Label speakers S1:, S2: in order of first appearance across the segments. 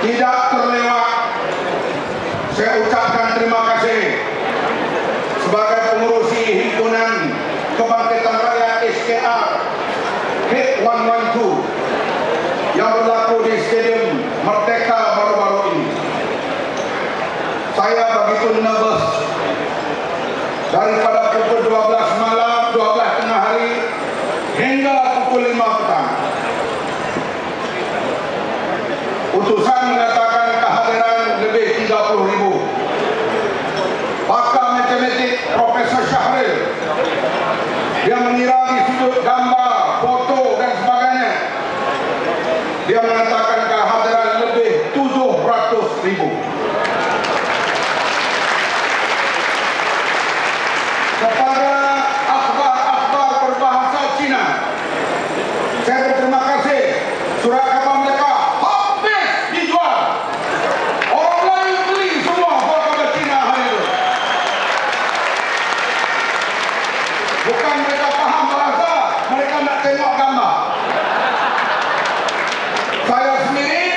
S1: tidak terlewat. Saya ucapkan terima kasih sebagai pengurusi Himpunan Kebangkitan Rakyat SKR HIT 112 yang berlaku di Stadium Merdeka baru-baru ini. Saya begitu nervous daripada pukul 12 malam, 12 tengah hari hingga pukul 5 petang. Utusan mengatakan kehadiran lebih 30,000. Pakar matematik Profesor Syahril, dia mengira di sudut gambar, foto dan sebagainya, dia mengatakan kehadiran lebih 700,000. Kepada akhbar-akhbar berbahasa Cina, saya berterima kasih. Surat khabar mereka habis dijual. Orang Melayu beli semua surat khabar Cina hari itu. Bukan mereka faham bahasa, mereka nak tengok gambar. Saya sendiri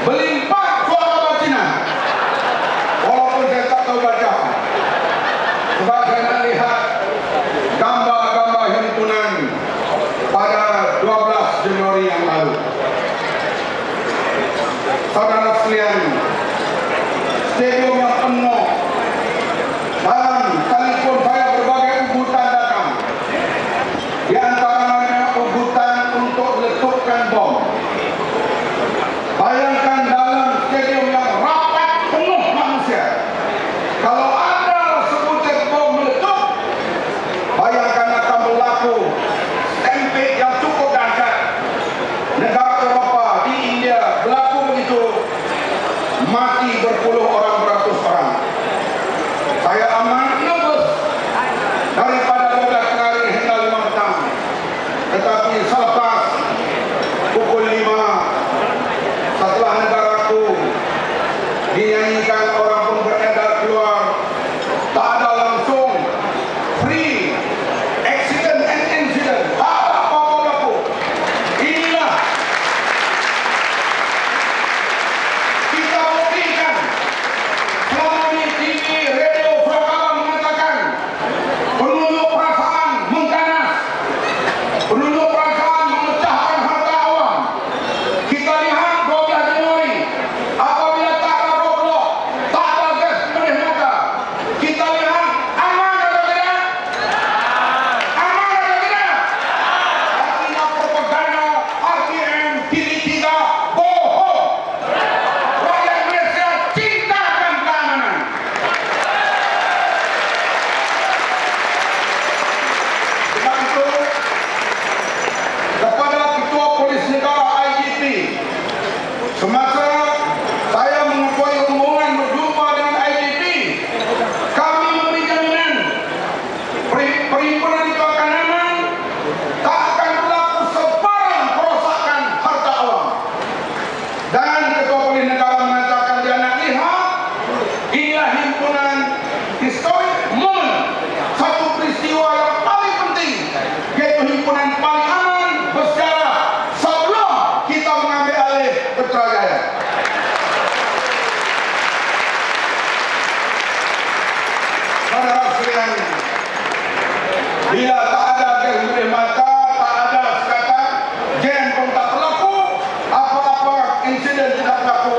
S1: beli 4 surat khabar Cina, walaupun saya tak tahu baca. Sebab saya nak lihat gambar-gambar himpunan pada 12 Januari yang lalu. Saudara sekalian, stadium yang penuh dan telefon saya berbagai ugutan datang. Di antaranya ugutan untuk meletuskan bom. Bayangkan dalam stadium yang rapat penuh manusia, kalau ada sebutir bom meletup, bayangkan akan berlaku stampede yang cukup dahsyat. Negara Eropah, di India berlaku begitu, mati berpuluh orang, beratus orang. Saya amat nervous daripada 12 tengah hari hingga 5 petang. Tetapi selepas pukul 5, setelah negaraku dinyanyikan, orang pun beredar keluar, tak ada langsung free accident and incident, tak ada apa-apa berlaku. Inilah kita buktikan. Selama ini TV, radio, surat khabar mengatakan penunjuk perasaan mengganas, penunjuk perasaan memecahkan harta awam. Kita lihat 12 Januari, apabila tak ada roadblock, tak ada gas pembersih mata, kita lihat aman atau tidak? Aman atau tidak? Artinya propaganda RTM TV3 bohong. Rakyat Malaysia cintakan keamanan. Sebab itu, kepada Ketua Polis Negara IGP, semasa saya mengikuti rombongan berjumpa dengan IGP, kami memberi jaminan perhimpunan itu akan aman, tak akan berlaku sebarang kerosakan harta awam. Dan Ketua Polis Negara mengatakan dia nak lihat inilah himpunan historic moment, satu peristiwa yang paling penting, iaitu himpunan paling aman bersejarah sebelum kita mengambil alih Putrajaya. Saudara sekalian, bila tak ada gas pembersih mata, tak ada sekatan, jam pun tak berlaku, apa-apa insiden tidak berlaku,